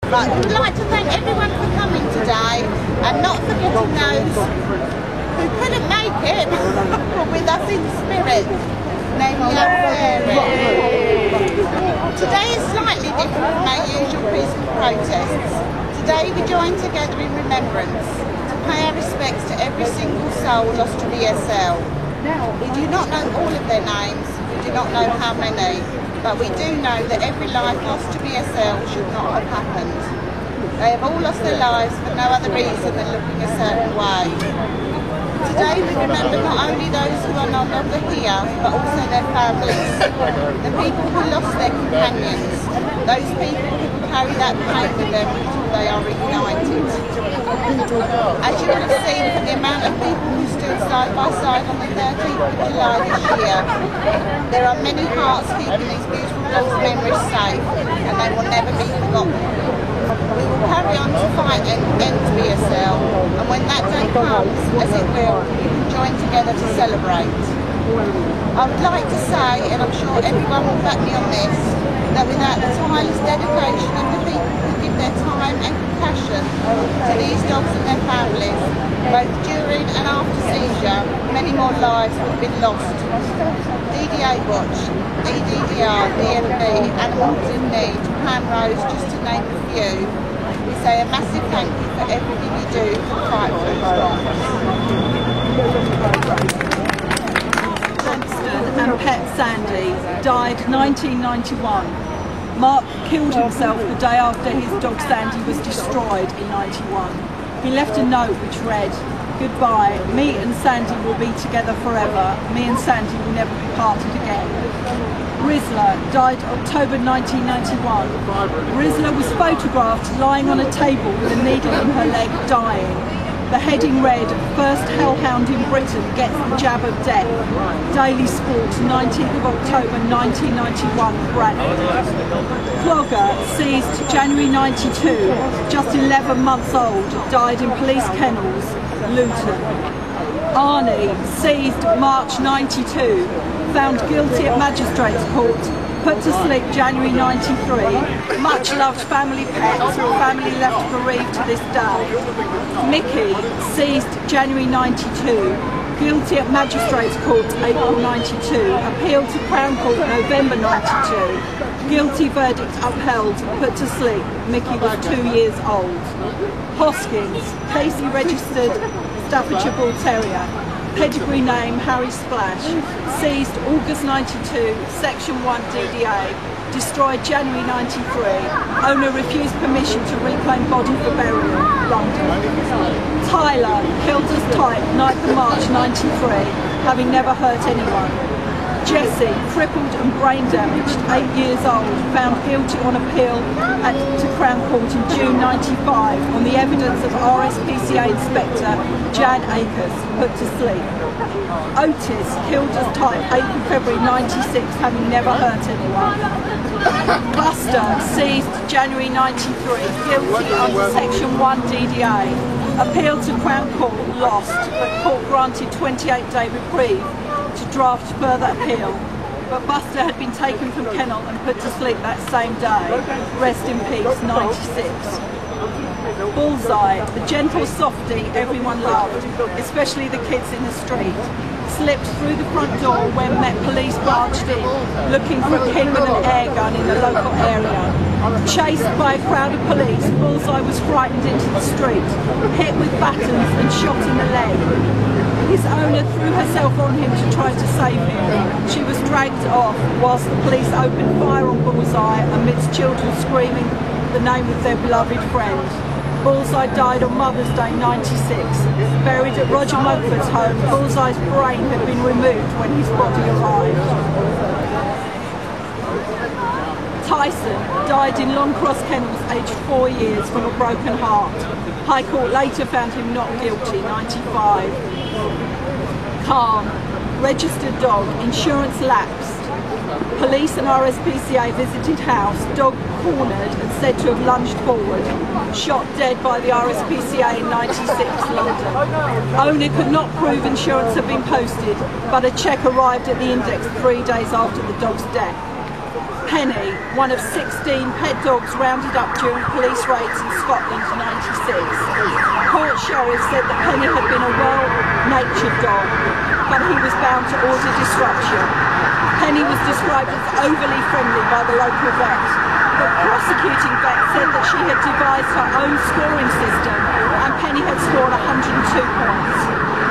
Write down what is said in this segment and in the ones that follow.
Right, we'd like to thank everyone for coming today and not forgetting those who couldn't make it but with us in spirit, namely our parents. Today is slightly different from our usual peaceful protests. Today we join together in remembrance to pay our respects to every single soul lost to the ESL. We do not know all of their names, we do not know how many, but we do know that every life lost to BSL should not have happened. They have all lost their lives for no other reason than looking a certain way. Today we remember not only those who are no longer here, but also their families, the people who lost their companions, those people who will carry that pain with them until they are reunited. As you will have seen from the amount of people who stood side by side on the 13th of July this year, there are many hearts keeping these beautiful dogs' memories safe, and they will never be forgotten. We will carry on to fight and end BSL, and when that day comes, as it will, we can join together to celebrate. I would like to say, and I'm sure everyone will back me on this, that without the tireless dedication of the people who give their time and compassion to these dogs and their families, both during and after seizure, many more lives would have been lost. DDA Watch, EDDR, DMB, Animals in Need, Primrose, just to name a few, we say a massive thank you for everything you do to fight for these dogs. And pet Sandy died 1991. Mark killed himself the day after his dog Sandy was destroyed in 91. He left a note which read, "Goodbye, me and Sandy will be together forever. Me and Sandy will never be parted again." Rizla died October 1991. Rizla was photographed lying on a table with a needle in her leg, dying. The heading read, "First hellhound in Britain gets the jab of death." Daily Sport, 19th of October 1991, Bradford. Clogger, seized January 92, just 11 months old, died in police kennels, Luton. Arnie, seized March 92, found guilty at Magistrates Court, put to sleep January 93. Much loved family pet, family left bereaved to this day. Mickey, seized January 92, guilty at Magistrates Court April 92, appealed to Crown Court November 92. Guilty verdict upheld, put to sleep. Mickey was 2 years old. Hoskins, Casey registered Staffordshire Bull Terrier. Pedigree name Harry Splash. Seized August 92, Section 1 DDA. Destroyed January 93. Owner refused permission to reclaim body for burial. London. Tyler, killed as type 9th of March 93, having never hurt anyone. Jesse, crippled and brain damaged, 8 years old, found guilty on appeal to Crown Court in June 95 on the evidence of RSPCA Inspector Jan Akers, put to sleep. Otis, killed as type 8th of February 96, having never hurt anyone. Buster, seized January 93, guilty under Section 1 DDA. Appeal to Crown Court, lost, but court granted 28-day reprieve to draft further appeal, but Buster had been taken from kennel and put to sleep that same day. Rest in peace, 96. Bullseye, the gentle softie everyone loved, especially the kids in the street, slipped through the front door when Met Police barged in, looking for a kid with an air gun in the local area. Chased by a crowd of police, Bullseye was frightened into the street, hit with batons and shot in the leg. His owner threw herself on him to try to save him. She was dragged off whilst the police opened fire on Bullseye amidst children screaming the name of their beloved friend. Bullseye died on Mother's Day 96. Buried at Roger Mugford's home, Bullseye's brain had been removed when his body arrived. Tyson died in Longcross Kennels aged 4 years from a broken heart. High Court later found him not guilty, 95. Calm, registered dog, insurance lapsed. Police and RSPCA visited house, dog cornered and said to have lunged forward. Shot dead by the RSPCA in 96, London. Owner could not prove insurance had been posted, but a cheque arrived at the index 3 days after the dog's death. Penny, one of 16 pet dogs rounded up during police raids in Scotland in '96. Court sheriff said that Penny had been a well-natured dog, but he was bound to order disruption. Penny was described as overly friendly by the local vet. The prosecuting vet said that she had devised her own scoring system and Penny had scored 102 points.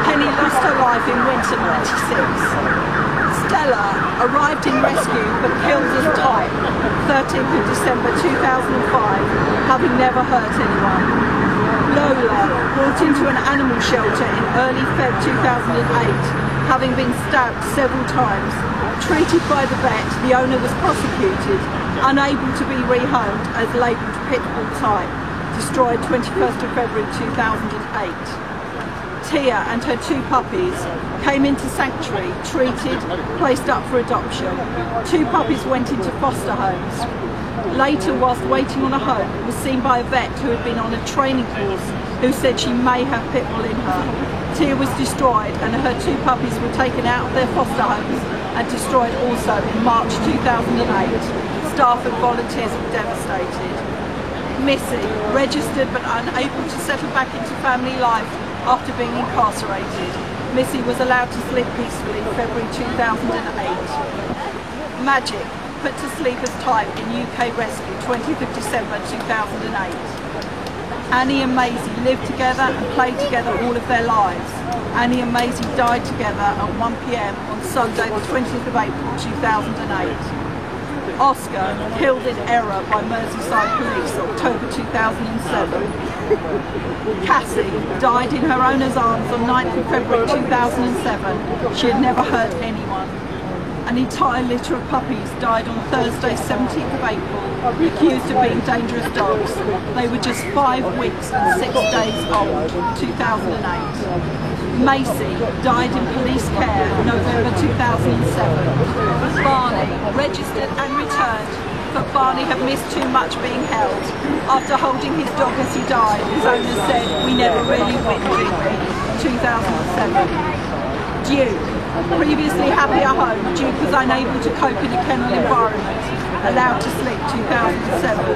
Penny lost her life in winter '96. Stella arrived in rescue but killed as type 13th of December 2005, having never hurt anyone. Lola, brought into an animal shelter in early Feb 2008, having been stabbed several times. Treated by the vet, the owner was prosecuted, unable to be rehomed as labelled pit bull type, destroyed 21st of February 2008. Tia and her 2 puppies came into sanctuary, treated, placed up for adoption. 2 puppies went into foster homes. Later, whilst waiting on a home, was seen by a vet who had been on a training course who said she may have pit bull in her. Tia was destroyed and her 2 puppies were taken out of their foster homes and destroyed also in March 2008. Staff and volunteers were devastated. Missy, registered but unable to settle back into family life after being incarcerated. Missy was allowed to sleep peacefully in February 2008. Magic, put to sleep as type in UK rescue 20th of December 2008. Annie and Maisie lived together and played together all of their lives. Annie and Maisie died together at 1 PM on Sunday the 20th of April 2008. Oscar, killed in error by Merseyside police, October 2007. Cassie died in her owner's arms on 9th of February 2007. She had never hurt anyone. An entire litter of puppies died on Thursday 17th of April, accused of being dangerous dogs. They were just 5 weeks and 6 days old, 2008. Macy died in police care in November 2007. Barney, registered and returned, but Barney had missed too much being held. After holding his dog as he died, his owner said, "We never really win, do we?" 2007. Duke, previously happy at home, Duke was unable to cope in a kennel environment, allowed to sleep 2007.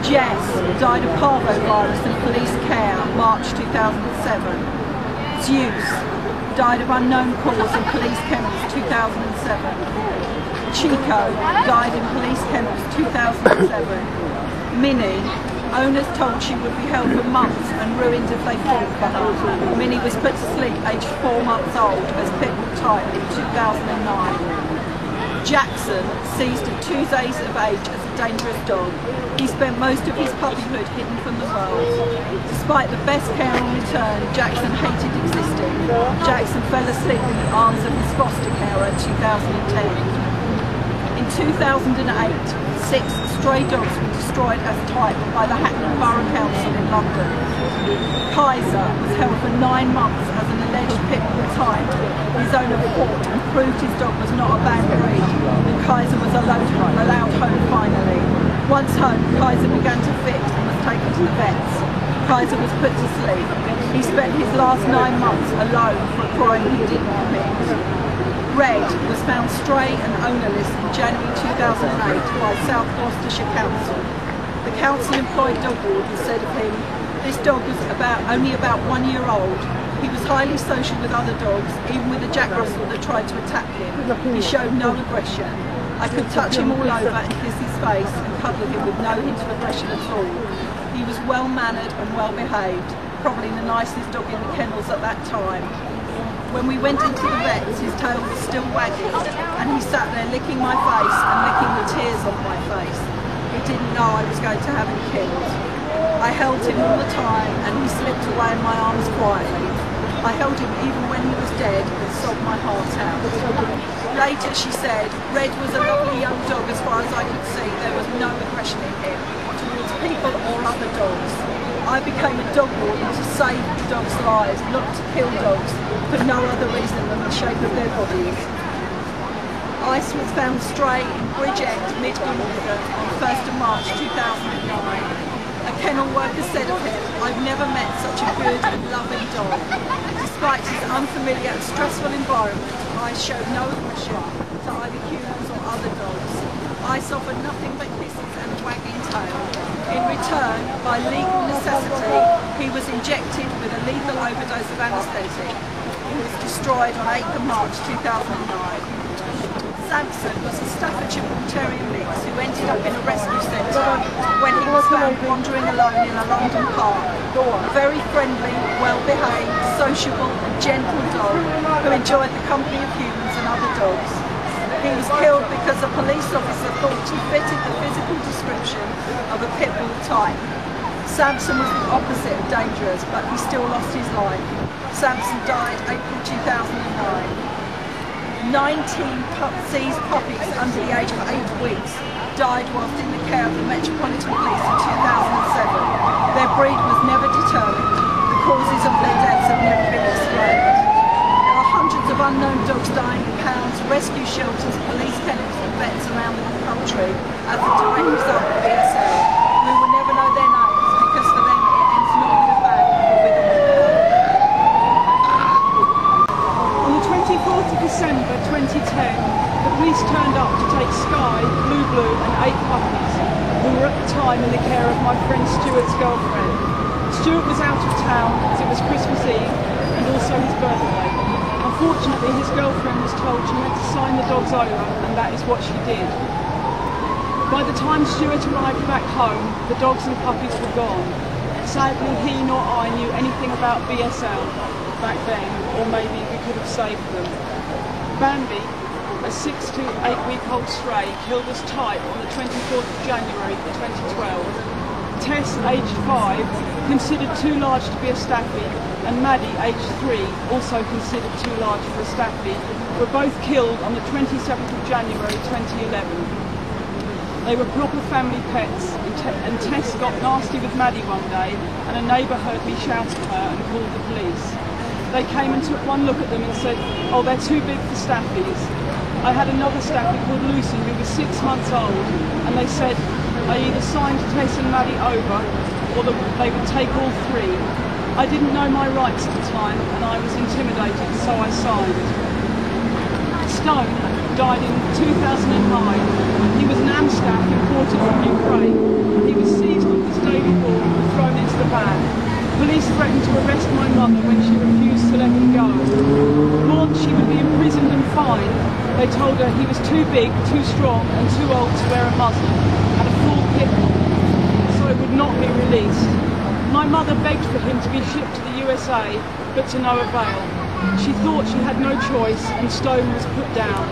Jess died of parvovirus in police care, March 2007. Zeus died of unknown cause in police kennels 2007. Chico died in police kennels 2007. Minnie, owners told she would be held for months and ruined if they fought for her. Minnie was put to sleep aged 4 months old as pit bull type in 2009. Jackson, seized at 2 days of age as a dangerous dog. He spent most of his puppyhood hidden from the world. Despite the best care on return, Jackson hated existing. Jackson fell asleep in the arms of his foster carer in 2010. In 2008, 6 stray dogs were destroyed as type by the Hackney Borough Council in London. Kaiser was held for 9 months as an alleged pit bull type. His owner fought and proved his dog was not a bad breed, and Kaiser was allowed home finally. Once home, Kaiser began to fit and was taken to the vets. Kaiser was put to sleep. He spent his last 9 months alone for a crime he didn't commit. Red was found stray and ownerless in January 2008 by South Gloucestershire Council. The council employed dog wardens said of him, "This dog was only about 1 year old. He was highly social with other dogs, even with a Jack Russell that tried to attack him. He showed no aggression. I could touch him all over and kiss his face and cuddle him with no hint of aggression at all. He was well mannered and well behaved, probably the nicest dog in the kennels at that time. When we went into the vets, his tail was still wagging, and he sat there licking my face and licking the tears off my face. He didn't know I was going to have him killed. I held him all the time, and he slipped away in my arms quietly. I held him even when he was dead and sobbed my heart out." Later she said, "Red was a lovely young dog as far as I could see. There was no aggression in him towards people or other dogs. I became a dog warden to save dogs' lives, not to kill dogs for no other reason than the shape of their bodies." Ice was found stray in Bridgend, Mid Glamorgan on 1st of March 2009. A kennel worker said of him, "I've never met such a good and loving dog. Despite his unfamiliar and stressful environment, Ice showed no aggression to either humans or other dogs. I suffered nothing but kisses and a wagging tail. In return, by legal necessity, he was injected with a lethal overdose of anaesthetic. He was destroyed on 8th of March 2009. Samson was a Staffordshire Bull Terrier mix who ended up in a rescue centre when he was found wandering alone in a London park. A very friendly, well-behaved, sociable and gentle dog who enjoyed the company of humans and other dogs. He was killed because a police officer thought he fitted the physical description of a pit bull type. Samson was the opposite of dangerous, but he still lost his life. Samson died April 2009. 19 seized puppies under the age of 8 weeks died whilst in the care of the Metropolitan Police in 2007. Their breed was never determined. The causes of their deaths have never been explained. There are hundreds of unknown dogs dying in pounds, rescue shelters, police kennels and vets around the country as a direct result of BSL. We will never know their names because for them it ends not with a bang but with a whip. On the 24th of December 2010, the police turned up to take Sky, Blue Blue and 8 puppies, who were at the time in the care of my friend Stuart's girlfriend. Stuart was out of town as it was Christmas Eve and also his birthday. Unfortunately, his girlfriend was told she had to sign the dogs over, and that is what she did. By the time Stuart arrived back home, the dogs and puppies were gone. Sadly, he nor I knew anything about BSL back then, or maybe we could have saved them. Bambi, a 6 to 8 week old stray, killed as type on the 24th of January 2012. Tess, aged 5, considered too large to be a Staffy, and Maddie, aged 3, also considered too large for a Staffy, were both killed on the 27th of January 2011. They were proper family pets, and Tess got nasty with Maddie one day, and a neighbour heard me shout at her and called the police. They came and took one look at them and said, "Oh, they're too big for Staffies." I had another Staffy called Lucy who was 6 months old, and they said I either signed Tess and Maddie over or that they would take all 3. I didn't know my rights at the time and I was intimidated, so I signed. Stone died in 2009. He was an Amstaff imported from Ukraine. He was seized on his day before and thrown into the van. Police threatened to arrest my mother when she refused to let him go. Warned she would be imprisoned and fined, they told her he was too big, too strong and too old to wear a muzzle, and a full pit bull, so it would not be released. My mother begged for him to be shipped to the USA, but to no avail. She thought she had no choice and Stone was put down.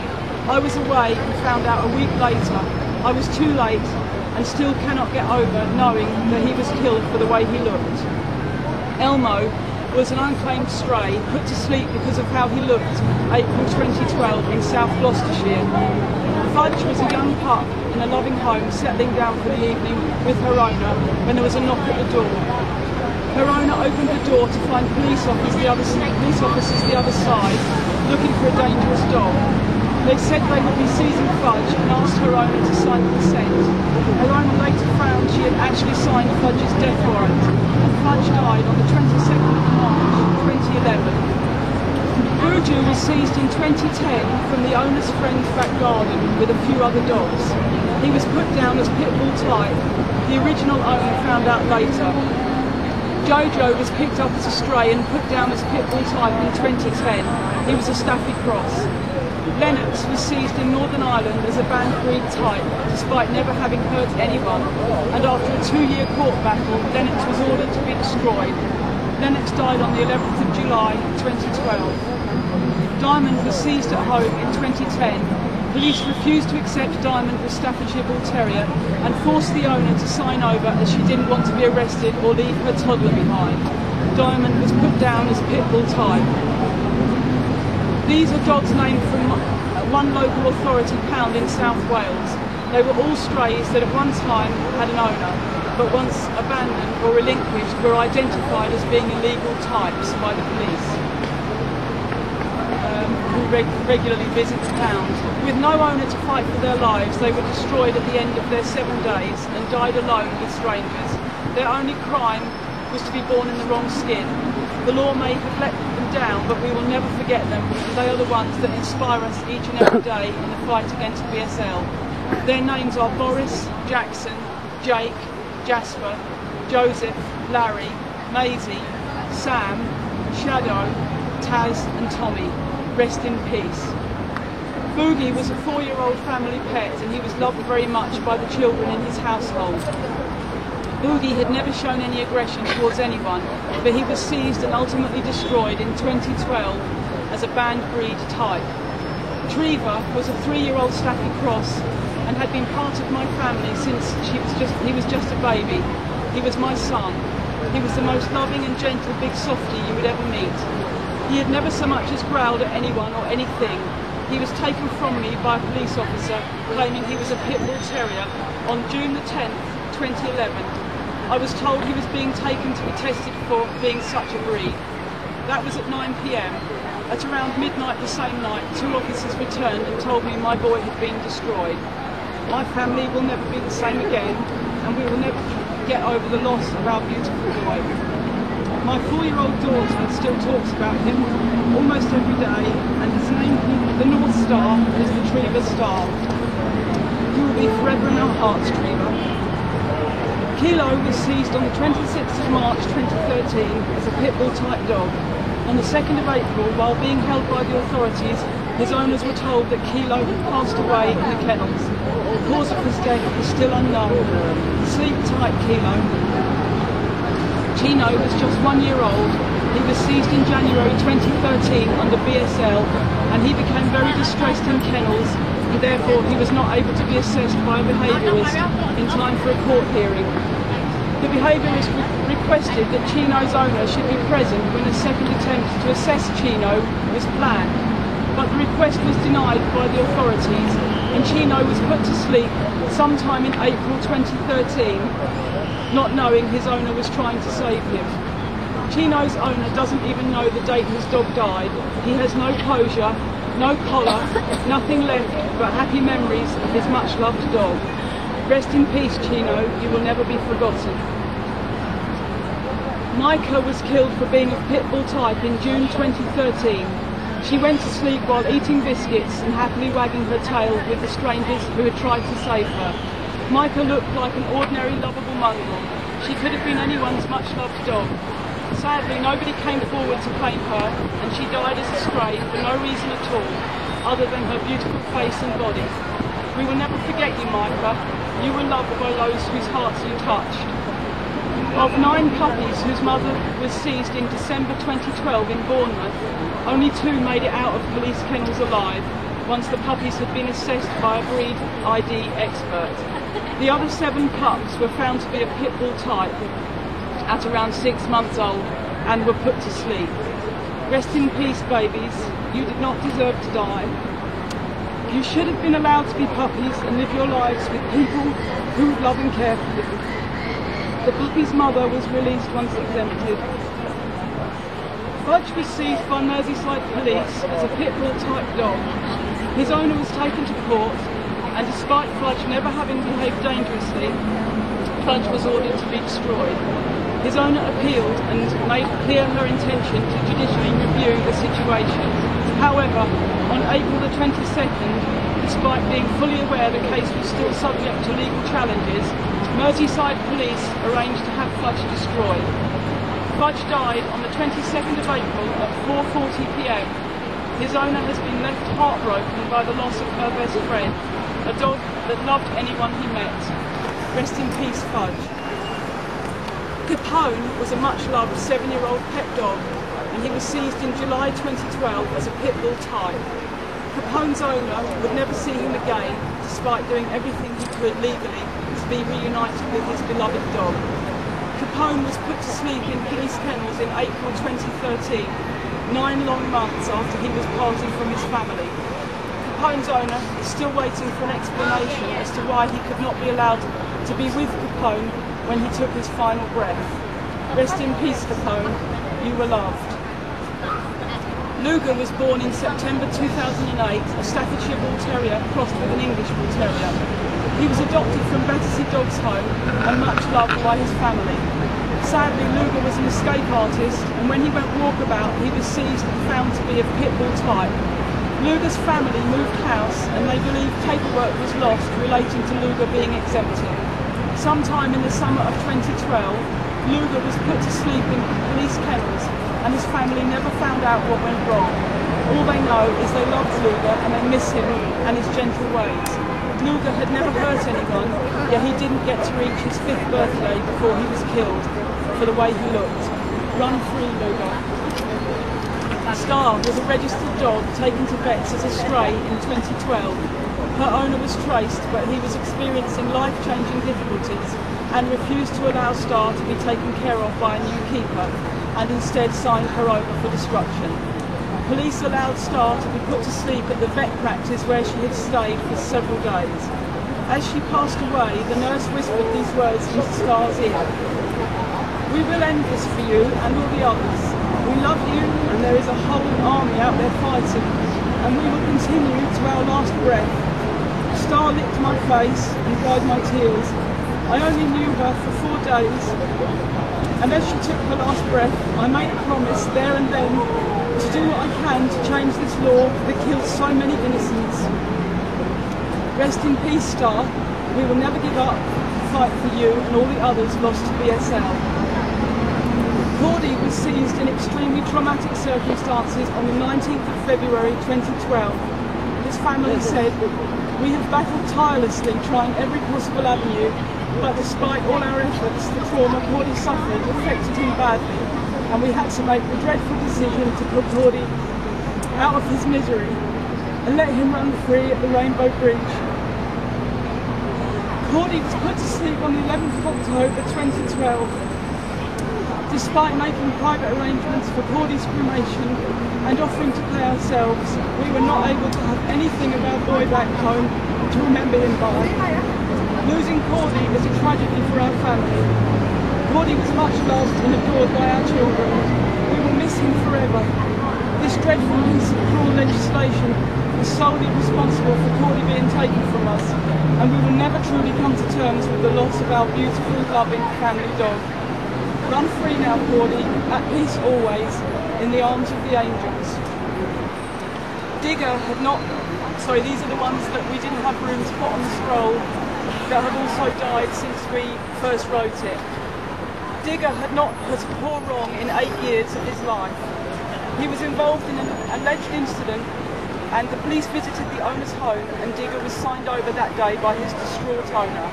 I was away and found out a week later. I was too late and still cannot get over knowing that he was killed for the way he looked. Elmo was an unclaimed stray put to sleep because of how he looked April 2012 in South Gloucestershire. Fudge was a young pup in a loving home settling down for the evening with her owner when there was a knock at the door. Her owner opened the door to find police officers the other side looking for a dangerous dog. They said they would be seizing Fudge and asked her owner to sign consent. Her owner later found she had actually signed Fudge's death warrant, and Fudge died on the 22nd of March 2011. Buju was seized in 2010 from the owner's friend's back garden with a few other dogs. He was put down as pit bull type. The original owner found out later. Jojo was picked up as a stray and put down as pit bull type in 2010. He was a Staffy cross. Lennox was seized in Northern Ireland as a banned breed type, despite never having hurt anyone, and after a 2-year court battle, Lennox was ordered to be destroyed. Lennox died on the 11th of July 2012. Diamond was seized at home in 2010. Police refused to accept Diamond as Staffordshire Bull Terrier and forced the owner to sign over as she didn't want to be arrested or leave her toddler behind. Diamond was put down as pit bull type. These are dogs named from one local authority pound in South Wales. They were all strays that at one time had an owner, but once abandoned or relinquished were identified as being illegal types by the police, who regularly visit the pound. With no owner to fight for their lives, they were destroyed at the end of their 7 days and died alone with strangers. Their only crime was to be born in the wrong skin. The law may have let them down, but we will never forget them, and they are the ones that inspire us each and every day in the fight against BSL. Their names are Boris, Jackson, Jake, Jasper, Joseph, Larry, Maisie, Sam, Shadow, Taz and Tommy. Rest in peace. Boogie was a 4-year-old family pet and he was loved very much by the children in his household. Boogie had never shown any aggression towards anyone, but he was seized and ultimately destroyed in 2012 as a banned breed type. Treva was a 3-year-old Staffy Cross and had been part of my family since he was just a baby. He was my son. He was the most loving and gentle big softie you would ever meet. He had never so much as growled at anyone or anything. He was taken from me by a police officer claiming he was a pit bull terrier on June the 10th, 2011. I was told he was being taken to be tested for being such a breed. That was at 9 p.m. At around midnight the same night, 2 officers returned and told me my boy had been destroyed. My family will never be the same again, and we will never get over the loss of our beautiful boy. My 4-year-old daughter still talks about him almost every day, and his name, the North Star, is the Treva Star. He will be forever in our hearts, Treva. Kilo was seized on the 26th of March 2013 as a pit bull type dog. On the 2nd of April, while being held by the authorities, his owners were told that Kilo had passed away in the kennels. The cause of his death is still unknown. Sleep tight, Kilo. Chino was just 1 year old. He was seized in January 2013 under BSL and he became very distressed in kennels and therefore he was not able to be assessed by a behaviourist in time for a court hearing. The behaviourist requested that Chino's owner should be present when a second attempt to assess Chino was planned, but the request was denied by the authorities and Chino was put to sleep sometime in April 2013, not knowing his owner was trying to save him. Chino's owner doesn't even know the date his dog died. He has no closure, no collar, nothing left but happy memories of his much-loved dog. Rest in peace, Chino, you will never be forgotten. Micah was killed for being of pit bull type in June 2013. She went to sleep while eating biscuits and happily wagging her tail with the strangers who had tried to save her. Micah looked like an ordinary lovable mongrel. She could have been anyone's much-loved dog. Sadly, nobody came forward to claim her, and she died as a stray for no reason at all, other than her beautiful face and body. We will never forget you, Micah. You were loved by those whose hearts you touched. Of 9 puppies whose mother was seized in December 2012 in Bournemouth, only 2 made it out of police kennels alive, once the puppies had been assessed by a breed ID expert. The other 7 pups were found to be a pit bull type at around 6 months old and were put to sleep. Rest in peace, babies. You did not deserve to die. You should have been allowed to be puppies and live your lives with people who would love and care for you. The puppy's mother was released once exempted. Fudge was seized by Merseyside police as a pit bull type dog. His owner was taken to court, and despite Fudge never having behaved dangerously, Fudge was ordered to be destroyed. His owner appealed and made clear her intention to judicially review the situation. However, on April the 22nd, despite being fully aware the case was still subject to legal challenges, Merseyside police arranged to have Fudge destroyed. Fudge died on the 22nd of April at 4:40 p.m. His owner has been left heartbroken by the loss of her best friend, a dog that loved anyone he met. Rest in peace, Fudge. Capone was a much-loved 7-year-old pet dog, and he was seized in July 2012 as a pit bull type. Capone's owner would never see him again, despite doing everything he could legally to be reunited with his beloved dog. Capone was put to sleep in police kennels in April 2013, 9 long months after he was parting from his family. Capone's owner is still waiting for an explanation as to why he could not be allowed to be with Capone when he took his final breath. Rest in peace, Capone. You were loved. Luger was born in September 2008, a Staffordshire Bull Terrier crossed with an English Bull Terrier. He was adopted from Battersea Dogs Home and much loved by his family. Sadly, Luger was an escape artist, and when he went walkabout, he was seized and found to be of pit bull type. Luger's family moved house and they believe paperwork was lost relating to Luger being exempted. Sometime in the summer of 2012, Luger was put to sleep in police kennels and his family never found out what went wrong. All they know is they loved Luger and they miss him and his gentle ways. Luger had never hurt anyone, yet he didn't get to reach his 5th birthday before he was killed for the way he looked. Run free, Luger. Star was a registered dog taken to vets as a stray in 2012. Her owner was traced, but he was experiencing life-changing difficulties and refused to allow Star to be taken care of by a new keeper and instead signed her over for destruction. Police allowed Star to be put to sleep at the vet practice where she had stayed for several days. As she passed away, the nurse whispered these words into Star's ear. "We will end this for you and all the others. We love you and there is a whole army out there fighting and we will continue to our last breath." Star licked my face and dried my tears. I only knew her for 4 days and as she took her last breath, I made a promise there and then to do what I can to change this law that kills so many innocents. Rest in peace, Star. We will never give up the fight for you and all the others lost to BSL. Cordy was seized in extremely traumatic circumstances on the 19th of February 2012. His family said, "We have battled tirelessly trying every possible avenue, but despite all our efforts, the trauma Cordy suffered affected him badly, and we had to make the dreadful decision to put Cordy out of his misery and let him run free at the Rainbow Bridge." Cordy was put to sleep on the 11th of October 2012. Despite making private arrangements for Cordy's cremation and offering to pay ourselves, we were not able to have anything of our boy back home to remember him by. Losing Cordy is a tragedy for our family. Cordy was much loved and adored by our children. We will miss him forever. This dreadful piece of cruel legislation is solely responsible for Cordy being taken from us, and we will never truly come to terms with the loss of our beautiful, loving family dog. Run free now, Cordy, at peace always, in the arms of the angels. Digger had not, sorry, these are the ones that we didn't have room to put on the scroll that have also died since we first wrote it. Digger had not put a paw wrong in 8 years of his life. He was involved in an alleged incident and the police visited the owner's home and Digger was signed over that day by his distraught owner.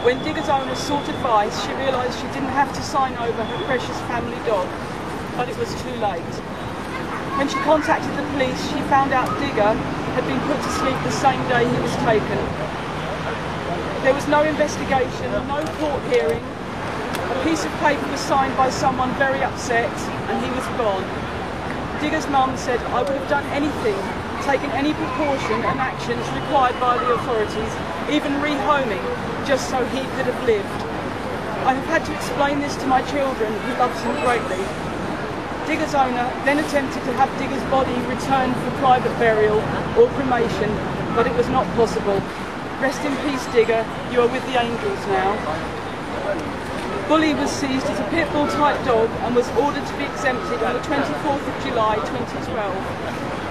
When Digger's owner sought advice, she realised she didn't have to sign over her precious family dog, but it was too late. When she contacted the police, she found out Digger had been put to sleep the same day he was taken. There was no investigation, no court hearing. A piece of paper was signed by someone very upset, and he was gone. Digger's mum said, "I would have done anything, taken any precaution and actions required by the authorities, even rehoming, just so he could have lived. I have had to explain this to my children, who loved him greatly." Digger's owner then attempted to have Digger's body returned for private burial or cremation, but it was not possible. Rest in peace, Digger, you are with the angels now. Bully was seized as a pit bull type dog and was ordered to be exempted on the 24th of July 2012.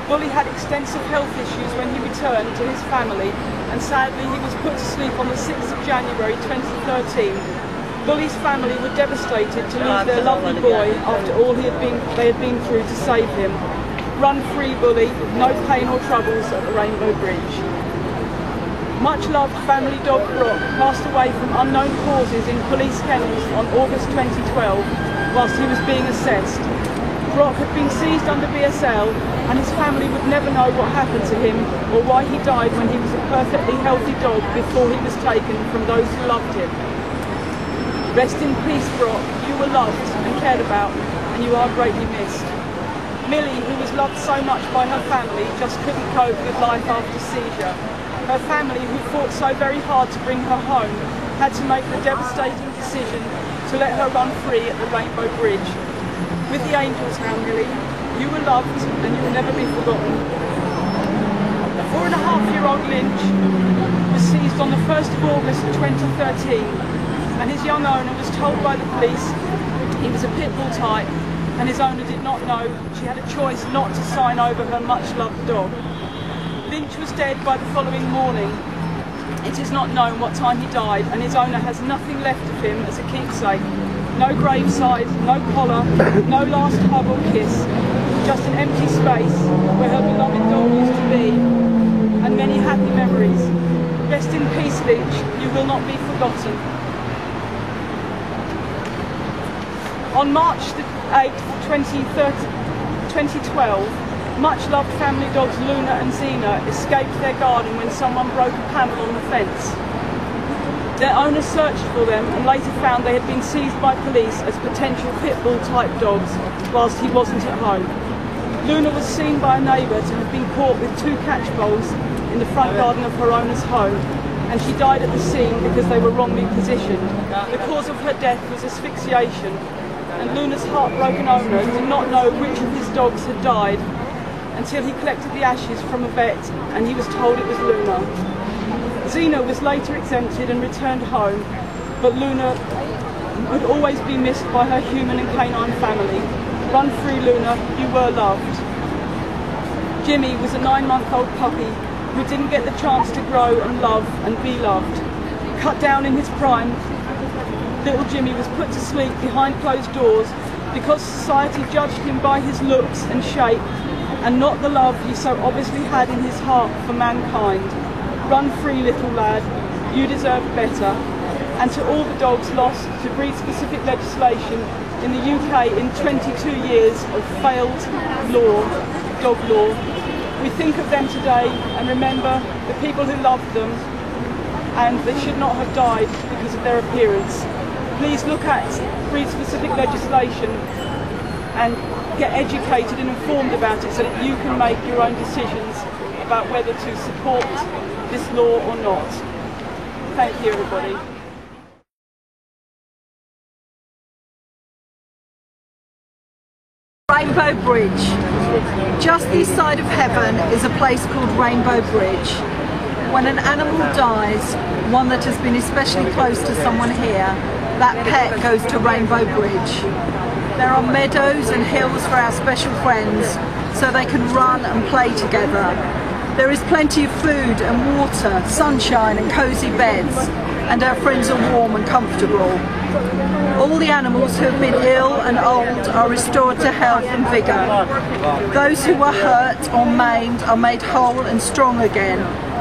Bully had extensive health issues when he returned to his family, and sadly he was put to sleep on the 6th of January 2013. Bully's family were devastated to lose their lovely boy after all they had been through to save him. Run free, Bully, no pain or troubles at the Rainbow Bridge. Much loved family dog Brock passed away from unknown causes in police kennels on August 2012 whilst he was being assessed. Brock had been seized under BSL and his family would never know what happened to him or why he died when he was a perfectly healthy dog before he was taken from those who loved him. Rest in peace, Brock. You were loved and cared about and you are greatly missed. Millie, who was loved so much by her family, just couldn't cope with life after seizure. Her family, who fought so very hard to bring her home, had to make the devastating decision to let her run free at the Rainbow Bridge. With the angels now, Millie, you were loved and you will never be forgotten. A 4.5-year-old Lynch was seized on the 1st of August 2013 and his young owner was told by the police he was a pit bull type and his owner did not know she had a choice not to sign over her much-loved dog. Lynch was dead by the following morning. It is not known what time he died, and his owner has nothing left of him as a keepsake. No graveside, no collar, no last hug or kiss, just an empty space where her beloved dog used to be, and many happy memories. Rest in peace, Lynch, you will not be forgotten. On March 8, 2012, much-loved family dogs Luna and Xena escaped their garden when someone broke a panel on the fence. Their owner searched for them and later found they had been seized by police as potential pit bull type dogs whilst he wasn't at home. Luna was seen by a neighbour to have been caught with 2 catch bowls in the front garden of her owner's home, and she died at the scene because they were wrongly positioned. The cause of her death was asphyxiation, and Luna's heartbroken owner did not know which of his dogs had died until he collected the ashes from a vet and he was told it was Luna. Xena was later exempted and returned home, but Luna would always be missed by her human and canine family. Run free, Luna, you were loved. Jimmy was a 9-month-old puppy who didn't get the chance to grow and love and be loved. Cut down in his prime, little Jimmy was put to sleep behind closed doors because society judged him by his looks and shape and not the love he so obviously had in his heart for mankind. Run free, little lad, you deserve better. And to all the dogs lost to breed-specific legislation in the UK in 22 years of failed dog law, we think of them today and remember the people who loved them, and they should not have died because of their appearance. Please look at breed-specific legislation and get educated and informed about it so that you can make your own decisions about whether to support this law or not. Thank you, everybody. Rainbow Bridge. Just this side of heaven is a place called Rainbow Bridge. When an animal dies, one that has been especially close to someone here, that pet goes to Rainbow Bridge. There are meadows and hills for our special friends so they can run and play together. There is plenty of food and water, sunshine and cosy beds, and our friends are warm and comfortable. All the animals who have been ill and old are restored to health and vigour. Those who were hurt or maimed are made whole and strong again,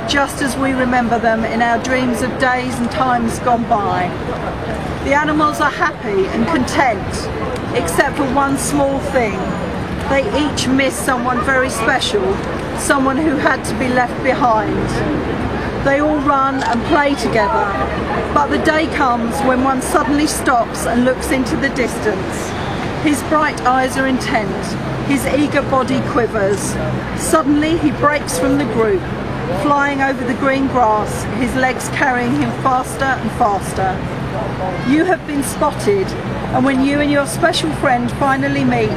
just as we remember them in our dreams of days and times gone by. The animals are happy and content, except for one small thing. They each miss someone very special, someone who had to be left behind. They all run and play together, but the day comes when one suddenly stops and looks into the distance. His bright eyes are intent, his eager body quivers. Suddenly he breaks from the group, flying over the green grass, his legs carrying him faster and faster. You have been spotted, and when you and your special friend finally meet,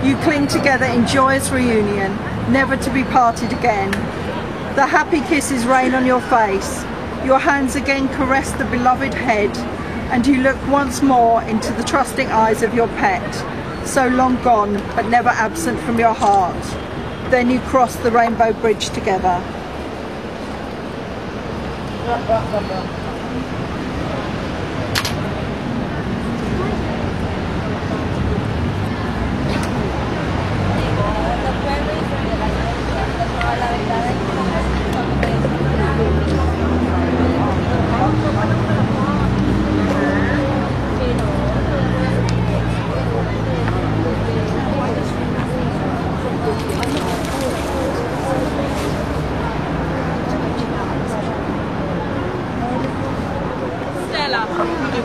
you cling together in joyous reunion, never to be parted again. The happy kisses rain on your face, your hands again caress the beloved head, and you look once more into the trusting eyes of your pet, so long gone but never absent from your heart. Then you cross the Rainbow Bridge together.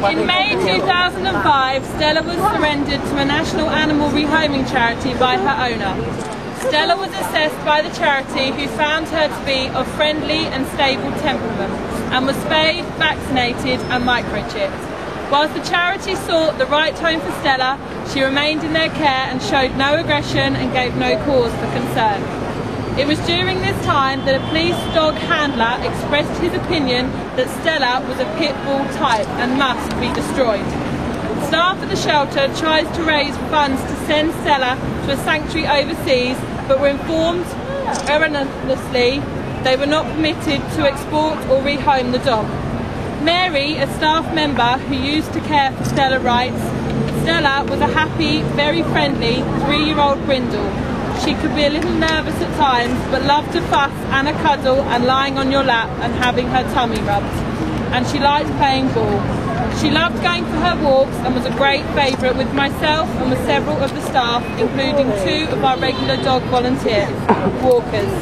In May 2005, Stella was surrendered to a national animal rehoming charity by her owner. Stella was assessed by the charity, who found her to be of friendly and stable temperament and was spayed, vaccinated and microchipped. Whilst the charity sought the right home for Stella, she remained in their care and showed no aggression and gave no cause for concern. It was during this time that a police dog handler expressed his opinion that Stella was a pit bull type and must be destroyed. Staff at the shelter tries to raise funds to send Stella to a sanctuary overseas, but were informed erroneously they were not permitted to export or rehome the dog. Mary, a staff member who used to care for Stella, writes, Stella was a happy, very friendly 3-year-old brindle. She could be a little nervous at times, but loved to fuss and a cuddle and lying on your lap and having her tummy rubbed. And she liked playing ball. She loved going for her walks and was a great favourite with myself and with several of the staff, including 2 of our regular dog volunteers, walkers.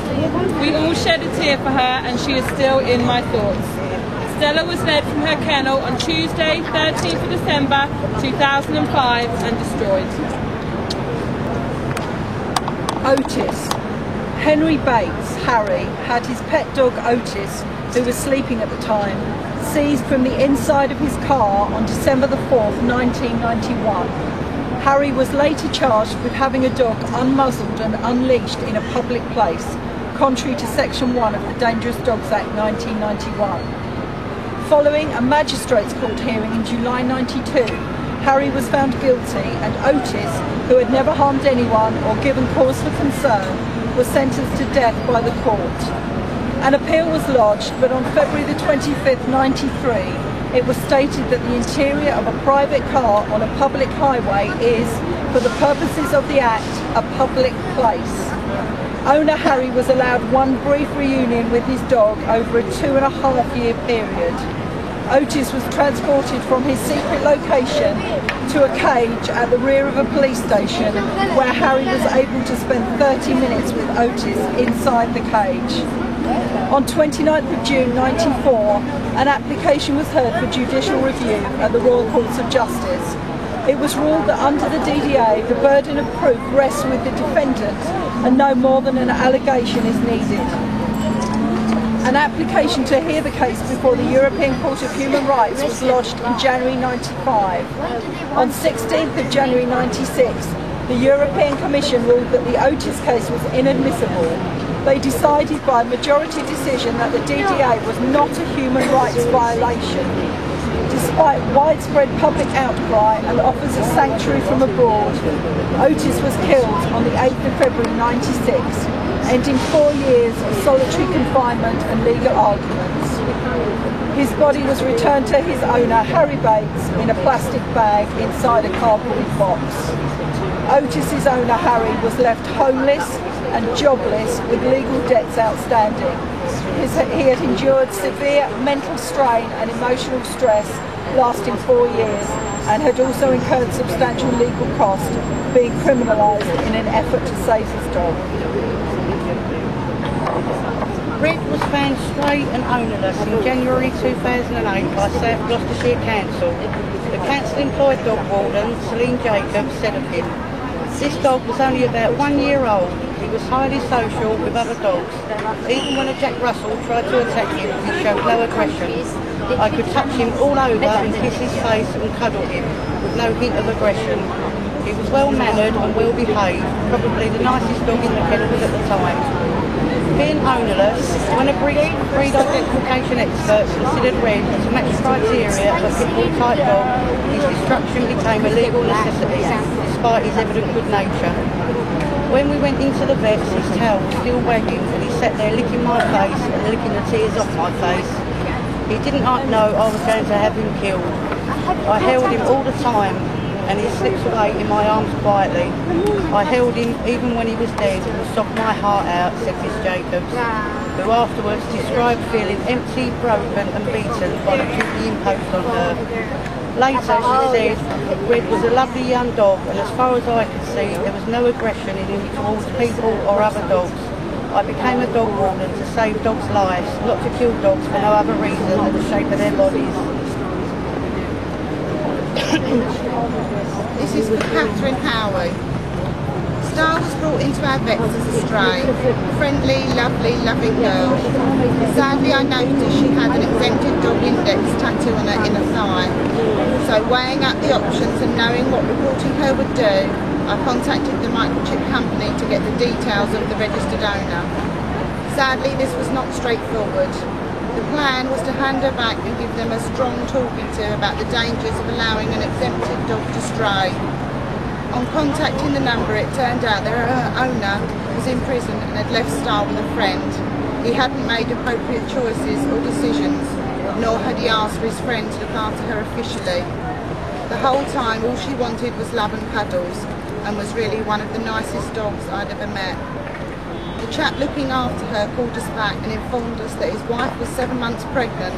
We all shed a tear for her, and she is still in my thoughts. Stella was led from her kennel on Tuesday, 13th of December 2005 and destroyed. Otis. Henry Bates, Harry, had his pet dog Otis, who was sleeping at the time, seized from the inside of his car on December the 4th, 1991. Harry was later charged with having a dog unmuzzled and unleashed in a public place, contrary to Section 1 of the Dangerous Dogs Act 1991. Following a magistrates' court hearing in July 92, Harry was found guilty, and Otis, who had never harmed anyone or given cause for concern, was sentenced to death by the court. An appeal was lodged, but on February the 25th, 93, it was stated that the interior of a private car on a public highway is, for the purposes of the Act, a public place. Owner Harry was allowed one brief reunion with his dog over a 2.5-year period. Otis was transported from his secret location to a cage at the rear of a police station, where Harry was able to spend 30 minutes with Otis inside the cage. On 29th of June 94, an application was heard for judicial review at the Royal Courts of Justice. It was ruled that under the DDA, the burden of proof rests with the defendant and no more than an allegation is needed. An application to hear the case before the European Court of Human Rights was lodged in January 95. On 16th of January 96, the European Commission ruled that the Otis case was inadmissible. They decided by majority decision that the DDA was not a human rights violation. Despite widespread public outcry and offers of sanctuary from abroad, Otis was killed on the 8th of February 96, ending 4 years of solitary confinement and legal arguments. His body was returned to his owner, Harry Bates, in a plastic bag inside a cardboard box. Otis's owner, Harry, was left homeless and jobless with legal debts outstanding. He had endured severe mental strain and emotional stress lasting 4 years, and had also incurred substantial legal costs, being criminalised in an effort to save his dog. Red was found stray and ownerless in January 2008 by South Gloucestershire Council. The council employed dog warden Celine Jacobs said of him, "This dog was only about 1 year old. He was highly social with other dogs. Even when a Jack Russell tried to attack him, he showed no aggression. I could touch him all over and kiss his face and cuddle him with no hint of aggression. He was well mannered and well behaved, probably the nicest dog in the kennels at the time." Being ownerless, when a breed identification experts considered Red as a match criteria of a pit bull type dog, his destruction became a legal necessity, despite his evident good nature. When we went into the vets, his tail was still wagging, and he sat there licking my face and licking the tears off my face. He didn't know I was going to have him killed. I held him all the time, and he slips away in my arms quietly. I held him even when he was dead and sobbed my heart out, said Miss Jacobs, who afterwards described feeling empty, broken and beaten by the duty imposed on her. Later she said, Red was a lovely young dog, and as far as I could see, there was no aggression in him towards people or other dogs. I became a dog warden to save dogs' lives, not to kill dogs for no other reason than the shape of their bodies. This is for Catherine Howie. Star was brought into our vets as a stray. Friendly, lovely, loving girl. Sadly, I noticed she had an exempted dog index tattoo on her inner thigh. So weighing up the options and knowing what reporting her would do, I contacted the microchip company to get the details of the registered owner. Sadly, this was not straightforward. The plan was to hand her back and give them a strong talking to about the dangers of allowing an exempted dog to stray. On contacting the number, it turned out that her owner was in prison and had left Star with a friend. He hadn't made appropriate choices or decisions, nor had he asked for his friend to look after her officially. The whole time, all she wanted was love and cuddles, and was really one of the nicest dogs I'd ever met. The chap looking after her called us back and informed us that his wife was 7 months pregnant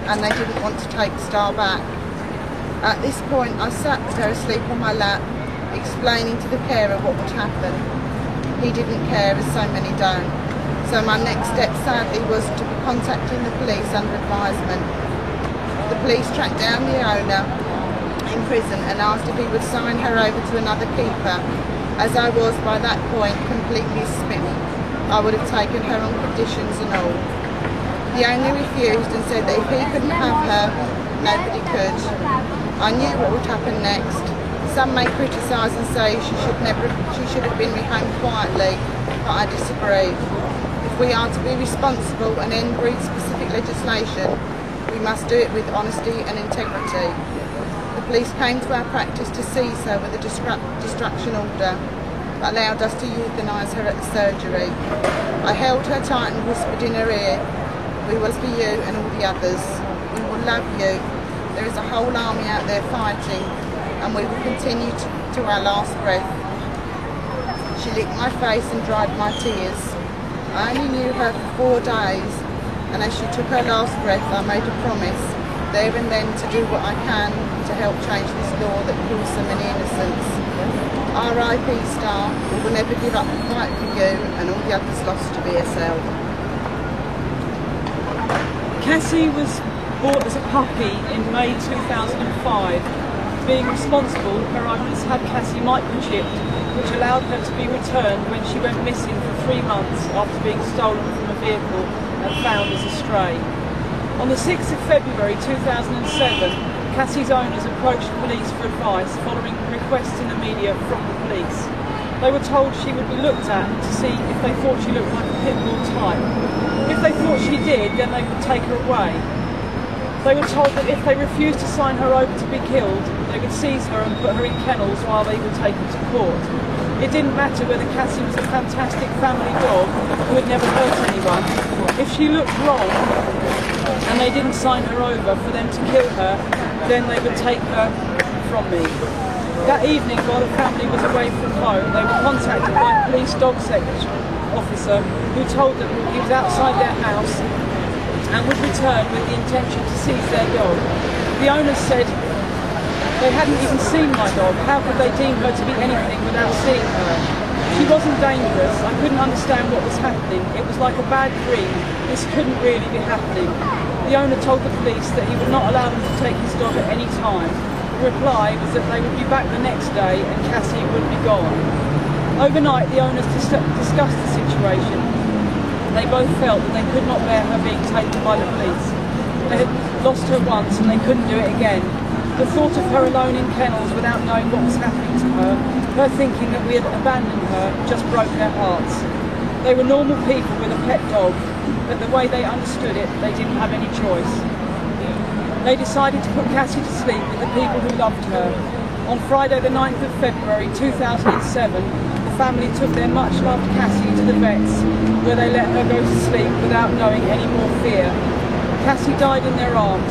and they didn't want to take Star back. At this point, I sat with her asleep on my lap, explaining to the carer what would happen. He didn't care, as so many don't. So my next step, sadly, was to be contacting the police under advisement. The police tracked down the owner in prison and asked if he would sign her over to another keeper. As I was, by that point, completely smitten, I would have taken her on conditions and all. The owner refused and said that if he couldn't have her, nobody could. I knew what would happen next. Some may criticise and say she should have been rehomed quietly, but I disagree. If we are to be responsible and end breed-specific legislation, we must do it with honesty and integrity. The police came to our practice to seize her with a destruction order, but allowed us to euthanise her at the surgery. I held her tight and whispered in her ear, "We will for you and all the others. We will love you. There is a whole army out there fighting, and we will continue to our last breath." She licked my face and dried my tears. I only knew her for 4 days, and as she took her last breath, I made a promise, there and then, to do what I can to help change this law that kills so many innocents. R.I.P. Star. We will never give up the fight for you and all the others lost to BSL. Cassie was bought as a puppy in May 2005. Being responsible, her owners had Cassie microchipped, which allowed her to be returned when she went missing for 3 months after being stolen from a vehicle and found as a stray. On the 6th of February 2007, Cassie's owners approached police for advice following requests in the media from the police. They were told she would be looked at to see if they thought she looked like a pit bull type. If they thought she did, then they would take her away. They were told that if they refused to sign her over to be killed, they would seize her and put her in kennels while they would take her to court. It didn't matter whether Cassie was a fantastic family dog who had never hurt anyone. If she looked wrong and they didn't sign her over for them to kill her, then they would take her from me. That evening, while the family was away from home, they were contacted by a police dog officer who told them he was outside their house and would return with the intention to seize their dog. The owners said they hadn't even seen my dog. How could they deem her to be anything without seeing her? She wasn't dangerous. I couldn't understand what was happening. It was like a bad dream. This couldn't really be happening. The owner told the police that he would not allow them to take his dog at any time. The reply was that they would be back the next day and Cassie would be gone. Overnight, the owners discussed the situation. They both felt that they could not bear her being taken by the police. They had lost her once and they couldn't do it again. The thought of her alone in kennels without knowing what was happening to her, her thinking that we had abandoned her, just broke their hearts. They were normal people with a pet dog, but the way they understood it, they didn't have any choice. They decided to put Cassie to sleep with the people who loved her. On Friday the 9th of February 2007, the family took their much-loved Cassie to the vets, where they let her go to sleep without knowing any more fear. Cassie died in their arms,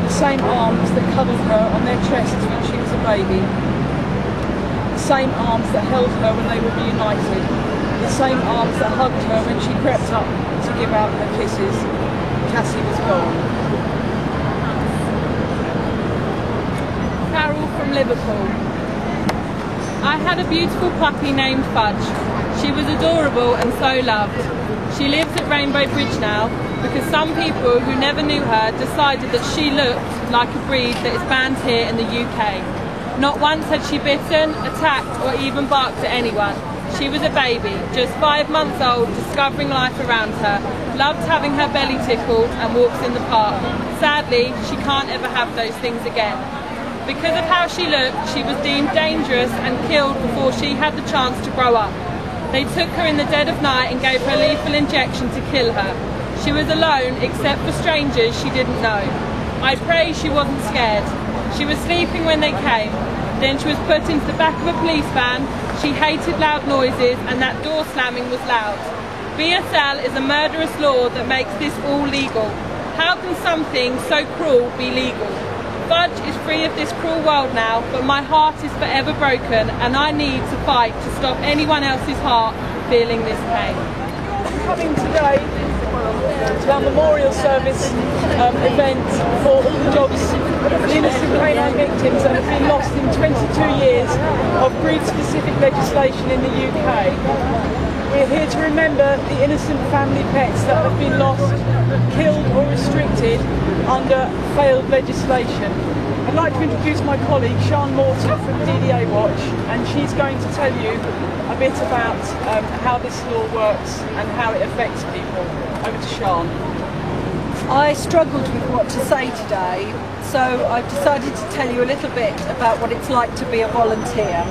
the same arms that cuddled her on their chests when she was a baby, the same arms that held her when they were reunited, the same arms that hugged her when she crept up to give out her kisses. Cassie was gone. Carol from Liverpool. I had a beautiful puppy named Fudge. She was adorable and so loved. She lives at Rainbow Bridge now because some people who never knew her decided that she looked like a breed that is banned here in the UK. Not once had she bitten, attacked or even barked at anyone. She was a baby, just 5 months old, discovering life around her, loved having her belly tickled and walks in the park. Sadly, she can't ever have those things again. Because of how she looked, she was deemed dangerous and killed before she had the chance to grow up. They took her in the dead of night and gave her a lethal injection to kill her. She was alone except for strangers she didn't know. I pray she wasn't scared. She was sleeping when they came. Then she was put into the back of a police van. She hated loud noises and that door slamming was loud. BSL is a murderous law that makes this all legal. How can something so cruel be legal? Fudge is free of this cruel world now, but my heart is forever broken and I need to fight to stop anyone else's heart feeling this pain. Coming today to our memorial service event for all the dogs, the innocent canine victims that have been lost in 22 years of breed-specific legislation in the UK. We're here to remember the innocent family pets that have been lost, killed or restricted under failed legislation. I'd like to introduce my colleague Sian Morton from DDA Watch, and she's going to tell you a bit about how this law works and how it affects people. Over to Sian. I struggled with what to say today, so I've decided to tell you a little bit about what it's like to be a volunteer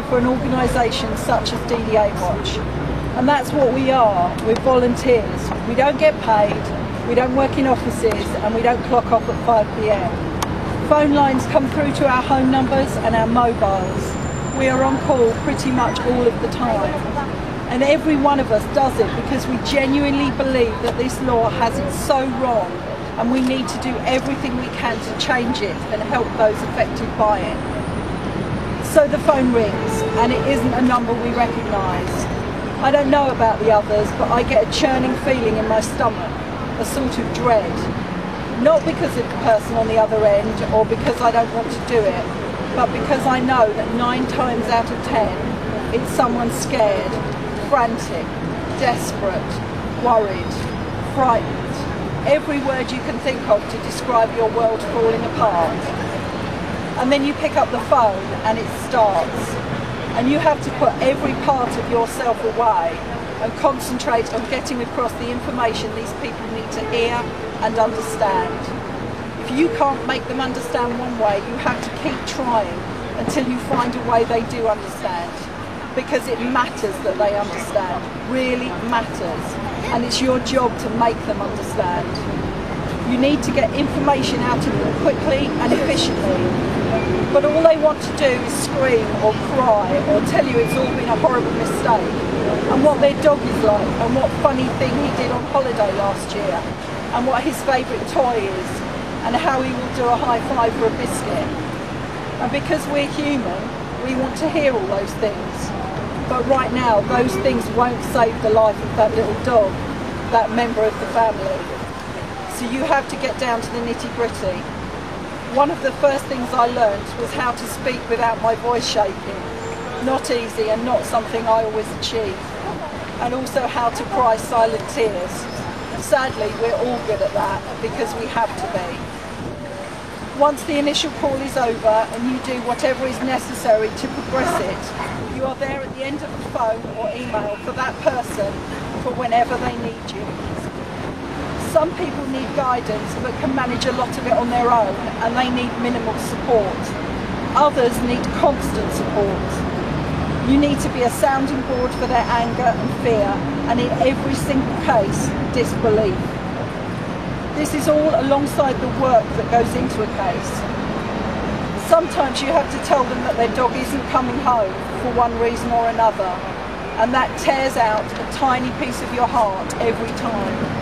for an organisation such as DDA Watch. And that's what we are, we're volunteers. We don't get paid, we don't work in offices, and we don't clock off at 5 p.m. Phone lines come through to our home numbers and our mobiles. We are on call pretty much all of the time. And every one of us does it because we genuinely believe that this law has it so wrong, and we need to do everything we can to change it and help those affected by it. So the phone rings, and it isn't a number we recognise. I don't know about the others, but I get a churning feeling in my stomach, a sort of dread. Not because of the person on the other end, or because I don't want to do it, but because I know that 9 times out of 10, it's someone scared, frantic, desperate, worried, frightened. Every word you can think of to describe your world falling apart. And then you pick up the phone and it starts. And you have to put every part of yourself away and concentrate on getting across the information these people need to hear and understand. If you can't make them understand one way, you have to keep trying until you find a way they do understand. Because it matters that they understand, really matters. And it's your job to make them understand. You need to get information out of them quickly and efficiently. But all they want to do is scream or cry or tell you it's all been a horrible mistake, and what their dog is like, and what funny thing he did on holiday last year, and what his favourite toy is, and how he will do a high five for a biscuit. And because we're human, we want to hear all those things. But right now, those things won't save the life of that little dog, that member of the family. So you have to get down to the nitty-gritty. One of the first things I learned was how to speak without my voice shaking. Not easy and not something I always achieve. And also how to cry silent tears. Sadly, we're all good at that because we have to be. Once the initial call is over and you do whatever is necessary to progress it, you are there at the end of the phone or email for that person for whenever they need you. Some people need guidance but can manage a lot of it on their own, and they need minimal support. Others need constant support. You need to be a sounding board for their anger and fear, and in every single case, disbelief. This is all alongside the work that goes into a case. Sometimes you have to tell them that their dog isn't coming home for one reason or another, and that tears out a tiny piece of your heart every time.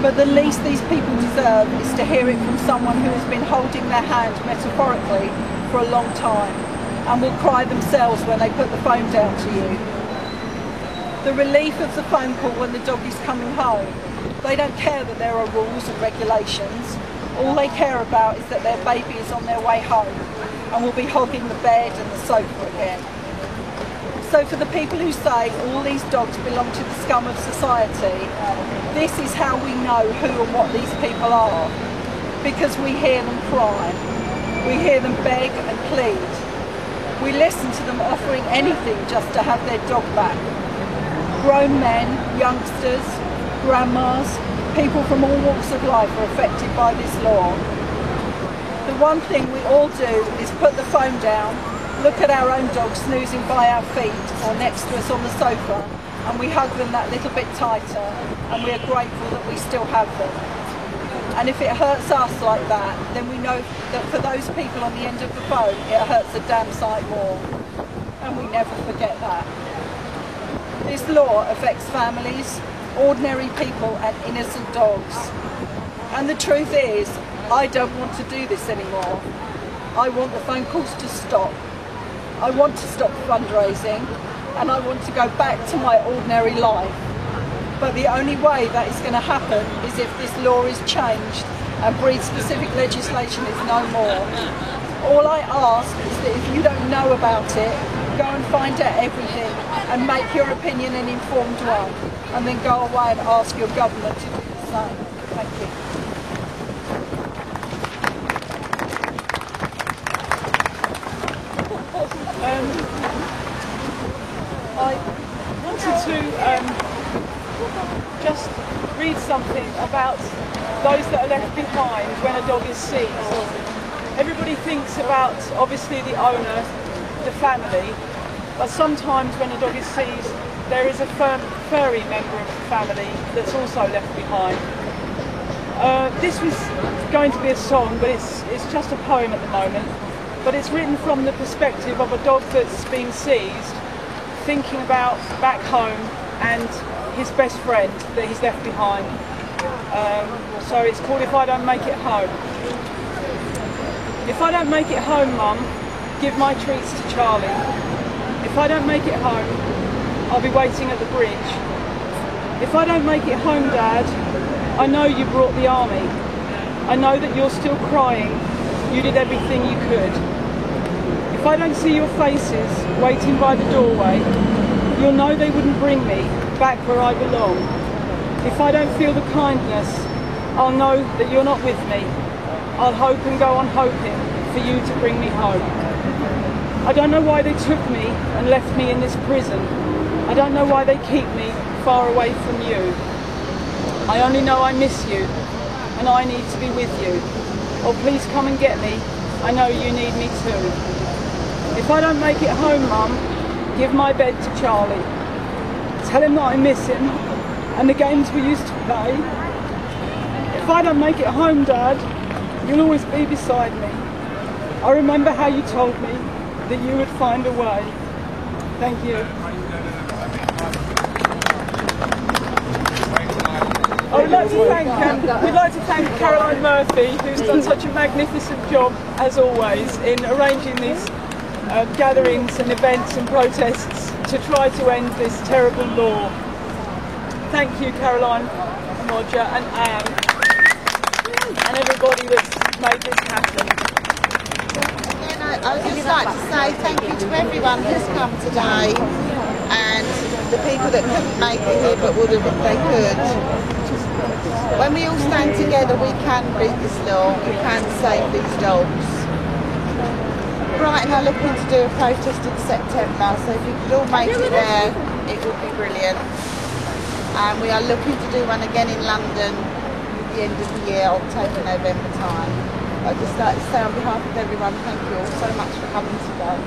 But the least these people deserve is to hear it from someone who has been holding their hand metaphorically for a long time and will cry themselves when they put the phone down to you. The relief of the phone call when the dog is coming home. They don't care that there are rules and regulations. All they care about is that their baby is on their way home and will be hogging the bed and the sofa again. So for the people who say all these dogs belong to the scum of society, this is how we know who and what these people are. Because we hear them cry. We hear them beg and plead. We listen to them offering anything just to have their dog back. Grown men, youngsters, grandmas, people from all walks of life are affected by this law. The one thing we all do is put the phone down, look at our own dog snoozing by our feet or next to us on the sofa, and we hug them that little bit tighter, and we are grateful that we still have them. And if it hurts us like that, then we know that for those people on the end of the phone, it hurts a damn sight more. And we never forget that. This law affects families, ordinary people and innocent dogs. And the truth is, I don't want to do this anymore. I want the phone calls to stop. I want to stop fundraising, and I want to go back to my ordinary life. But the only way that is going to happen is if this law is changed and breed-specific legislation is no more. All I ask is that if you don't know about it, go and find out everything and make your opinion an informed one, and then go away and ask your government to do the same. Thank you. I wanted to just read something about those that are left behind when a dog is seized. Everybody thinks about, obviously, the owner, the family, but sometimes when a dog is seized, there is a furry member of the family that's also left behind. This was going to be a song, but it's just a poem at the moment. But it's written from the perspective of a dog that's been seized, thinking about back home and his best friend that he's left behind. So it's called If I Don't Make It Home. If I don't make it home, Mum, give my treats to Charlie. If I don't make it home, I'll be waiting at the bridge. If I don't make it home, Dad, I know you brought the army. I know that you're still crying. You did everything you could. If I don't see your faces waiting by the doorway, you'll know they wouldn't bring me back where I belong. If I don't feel the kindness, I'll know that you're not with me. I'll hope and go on hoping for you to bring me home. I don't know why they took me and left me in this prison. I don't know why they keep me far away from you. I only know I miss you and I need to be with you. Oh, please come and get me. I know you need me too. If I don't make it home, Mum, give my bed to Charlie. Tell him that I miss him and the games we used to play. If I don't make it home, Dad, you'll always be beside me. I remember how you told me that you would find a way. Thank you. We'd like to thank Caroline Murphy, who's done such a magnificent job, as always, in arranging these gatherings and events and protests to try to end this terrible law. Thank you, Caroline, and Roger, and Anne, and everybody that's made this happen. I would just like to say thank you to everyone who's come today, and the people that couldn't make it here but would have if they could. When we all stand together, we can beat this law, we can save these dogs. Brighton are looking to do a protest in September, so if you could all make it there, it would be brilliant. And we are looking to do one again in London at the end of the year, October, November time. I'd just like to say on behalf of everyone, thank you all so much for coming today.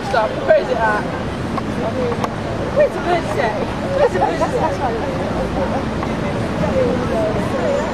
Stop. Where is it at? Where's the bird say? Where's the bird say?